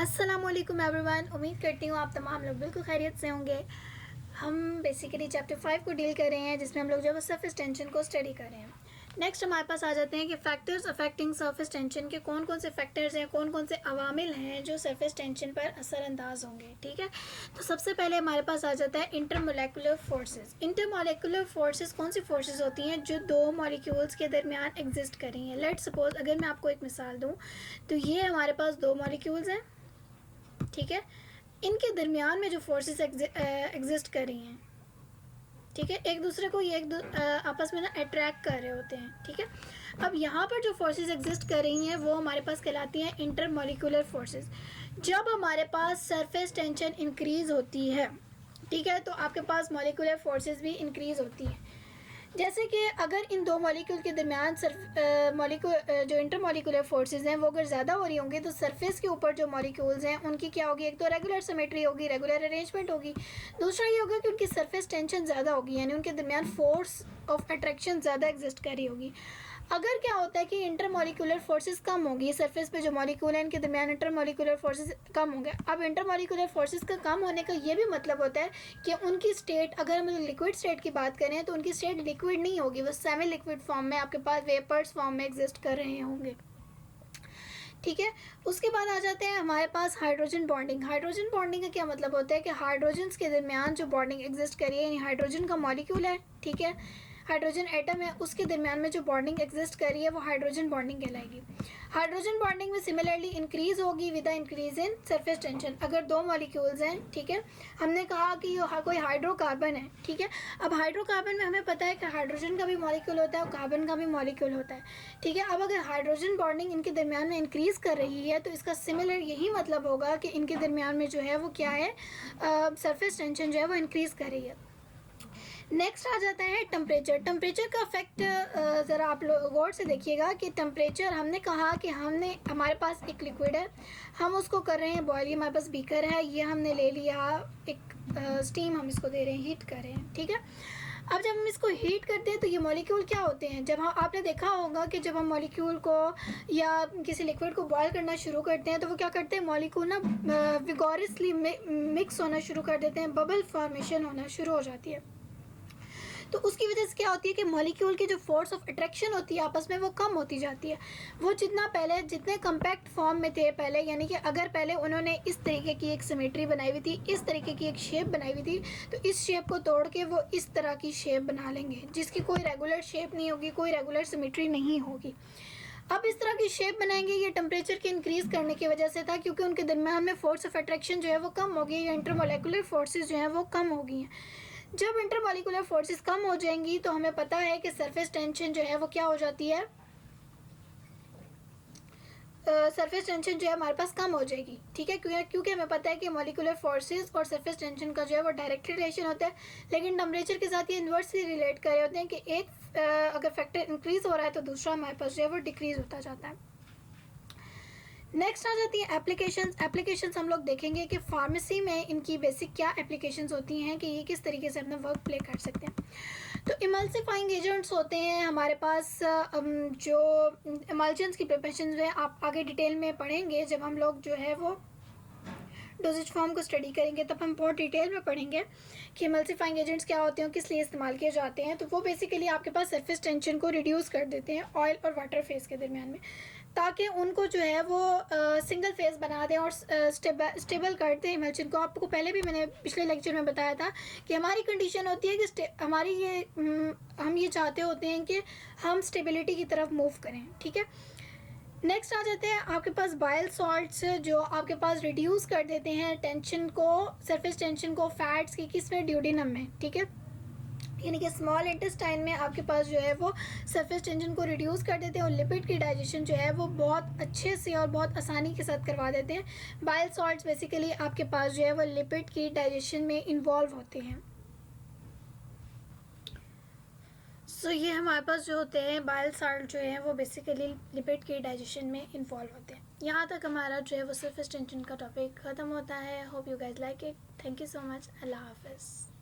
अस्सलामुअलैकुम एवरीवन। उम्मीद करती हूँ आप तमाम लोग बिल्कुल खैरियत से होंगे। हम बेसिकली चैप्टर 5 को डील कर रहे हैं, जिसमें हम लोग जो है सरफेस टेंशन को स्टडी कर रहे हैं। नेक्स्ट हमारे पास आ जाते हैं कि फैक्टर्स अफेक्टिंग सरफेस टेंशन के कौन कौन से फैक्टर्स हैं, कौन कौन से अवामिल हैं जो सरफेस टेंशन पर असरअंदाज होंगे। ठीक है, तो सबसे पहले हमारे पास आ जाता है इंटरमोलेकुलर फोर्सेस। इंटरमोलेकुलर फोर्सेस कौन सी फोर्सेस होती हैं जो दो मॉलिक्यूल्स के दरमियान एग्जिस्ट कर रही हैं। लेट सपोज अगर मैं आपको एक मिसाल दूँ तो ये हमारे पास दो मॉलिक्यूल्स हैं, ठीक है, इनके दरमियान में जो फोर्सेस एग्जिस्ट कर रही हैं, ठीक है, एक दूसरे को ये आपस में ना अट्रैक्ट कर रहे होते हैं। ठीक है, अब यहाँ पर जो फोर्सेस एग्जिस्ट कर रही हैं वो हमारे पास कहलाती हैं इंटरमॉलिक्यूलर फोर्सेस। जब हमारे पास सरफेस टेंशन इंक्रीज होती है, ठीक है, तो आपके पास मॉलिक्यूलर फोर्सेस भी इंक्रीज होती हैं। जैसे कि अगर इन दो मॉलिक्यूल के दरमियान जो इंटरमॉलिक्यूलर फोर्सेस हैं वो अगर ज़्यादा हो रही होंगी तो सरफेस के ऊपर जो मॉलिक्यूल्स हैं उनकी क्या होगी, एक तो रेगुलर सिमेट्री होगी, रेगुलर अरेंजमेंट होगी। दूसरा ये होगा कि उनकी सरफेस टेंशन ज़्यादा होगी, यानी उनके दरमियान फोर्स ऑफ अट्रैक्शन ज़्यादा एग्जिस्ट कर रही होगी। अगर क्या होता है कि इंटरमॉलिक्यूलर फोर्सेस कम होगी, सरफेस पे जो मॉलिक्यूल है इनके दरमियान इंटरमॉलिक्यूलर फोर्सेस कम होंगे। अब इंटरमॉलिक्यूलर फोर्सेस का कम होने का ये भी मतलब होता है कि उनकी स्टेट, अगर हम लिक्विड स्टेट की बात करें तो उनकी स्टेट लिक्विड नहीं होगी, वो सेमी लिक्विड फॉर्म में आपके पास वेपर्स फॉर्म में एग्जिस्ट कर रहे होंगे। ठीक है, उसके बाद आ जाते हैं हमारे पास हाइड्रोजन बॉन्डिंग। हाइड्रोजन बॉन्डिंग का क्या मतलब होता है कि हाइड्रोजन के दरमियान जो बॉन्डिंग एग्जिस्ट करी है, यानी हाइड्रोजन का मॉलिक्यूल है, ठीक है, हाइड्रोजन एटम है, उसके दरमियान में जो बॉन्डिंग एग्जिस्ट कर रही है वो हाइड्रोजन बॉन्डिंग कहलाएगी। हाइड्रोजन बॉन्डिंग में सिमिलरली इंक्रीज होगी with the increase in surface tension. अगर दो मॉलिक्यूल्स हैं, ठीक है, हमने कहा कि ये कोई हाइड्रोकार्बन है, ठीक है, अब हाइड्रोकार्बन में हमें पता है कि हाइड्रोजन का भी मॉलिक्यूल होता है और कार्बन का भी मॉलिक्यूल होता है, ठीक है। अब अगर हाइड्रोजन बॉन्डिंग इनके दरमियान में इंक्रीज कर रही है तो इसका सिमिलर यही मतलब होगा कि इनके दरमियान में जो है वो क्या है, सरफेस टेंशन जो है वो इंक्रीज कर रही है। नेक्स्ट आ जाता है टेम्परेचर। टेम्परेचर का इफेक्ट ज़रा आप लोग गौर से देखिएगा कि टेम्परेचर, हमने कहा कि हमारे पास एक लिक्विड है, हम उसको कर रहे हैं बॉयल, हमारे पास बीकर है, ये हमने ले लिया एक स्टीम, हम इसको दे रहे हैं, हीट कर रहे हैं, ठीक है। अब जब हम इसको हीट करते हैं तो ये मॉलिक्यूल क्या होते हैं, जब आपने देखा होगा कि जब हम मॉलिक्यूल को या किसी लिक्विड को बॉयल करना शुरू करते हैं तो वो क्या करते हैं, मॉलिक्यूल ना विगोरसली मिक्स होना शुरू कर देते हैं, बबल फॉर्मेशन होना शुरू हो जाती है। तो उसकी वजह से क्या होती है कि मॉलिक्यूल की जो फोर्स ऑफ अट्रैक्शन होती है आपस में वो कम होती जाती है। वो जितने कम्पैक्ट फॉर्म में थे पहले, यानी कि अगर पहले उन्होंने इस तरीके की एक सिमेट्री बनाई हुई थी, इस तरीके की एक शेप बनाई हुई थी, तो इस शेप को तोड़ के वो इस तरह की शेप बना लेंगे जिसकी कोई रेगुलर शेप नहीं होगी, कोई रेगुलर सिमेट्री नहीं होगी। अब इस तरह की शेप बनाएंगे, ये टेम्परेचर के इंक्रीज करने की वजह से था, क्योंकि उनके दरमियान में फोर्स ऑफ अट्रैक्शन जो है वो कम हो गई, या इंटरमोलेकुलर फोर्सेज जो हैं वो कम हो गई हैं। जब इंटरमॉलिक्यूलर फोर्सेस कम हो जाएंगी तो हमें पता है कि सरफेस टेंशन जो है वो क्या हो जाती है, सरफेस टेंशन जो है हमारे पास कम हो जाएगी, ठीक है, क्योंकि हमें पता है कि मॉलिक्यूलर फोर्सेस और सरफेस टेंशन का जो है वो डायरेक्ट रिलेशन होता है, लेकिन टेम्परेचर के साथ ये इन्वर्सली रिलेट कर रहे होते हैं कि एक अगर फैक्टर इंक्रीज हो रहा है तो दूसरा हमारे पास जो है वो डिक्रीज होता जाता है। नेक्स्ट आ जाती है एप्लीकेशंस। एप्लीकेशंस हम लोग देखेंगे कि फार्मेसी में इनकी बेसिक क्या एप्लीकेशंस होती हैं, कि ये किस तरीके से अपना वर्क प्ले कर सकते हैं। तो इमल्सिफाइंग एजेंट्स होते हैं हमारे पास, जो इमल्शंस की प्रिपरेशन है आप आगे डिटेल में पढ़ेंगे, जब हम लोग जो है वो डोजेज फॉर्म को स्टडी करेंगे तब हम बहुत डिटेल में पढ़ेंगे कि इमल्सिफाइंग एजेंट्स क्या होते हैं, किस लिए इस्तेमाल किए जाते हैं। तो वो बेसिकली आपके पास सरफेस टेंशन को रिड्यूस कर देते हैं ऑयल और वाटर फेस के दरमियान में, ताकि उनको जो है वो सिंगल फेस बना दें और स्टेबल कर दें इमल्शन को। आपको पहले भी मैंने पिछले लेक्चर में बताया था कि हमारी कंडीशन होती है कि हम ये चाहते होते हैं कि हम स्टेबिलिटी की तरफ मूव करें, ठीक है। नेक्स्ट आ जाते हैं आपके पास बाइल सॉल्ट्स, जो आपके पास रिड्यूस कर देते हैं टेंशन को, सरफेस टेंशन को फैट्स की, किसमें, ड्यूडेनम में, ठीक है, यानी कि स्मॉल इंटेस्टाइन में आपके पास जो है वो सरफेस टेंशन को रिड्यूस कर देते हैं और लिपिड की डाइजेशन जो है वो बहुत अच्छे से और बहुत आसानी के साथ करवा देते हैं। बाइल सॉल्ट्स बेसिकली आपके पास जो है वो लिपिड की डाइजेशन में इन्वॉल्व होते हैं। सो ये हमारे पास जो होते हैं बाइल सॉल्ट जो है वो बेसिकली लिपिड के डाइजेशन में इन्वॉल्व होते हैं। यहाँ तक हमारा जो है वो सरफेस टेंशन का टॉपिक ख़त्म होता है। Hope you guys like it. Thank you so much. अल्लाह हाफिज़।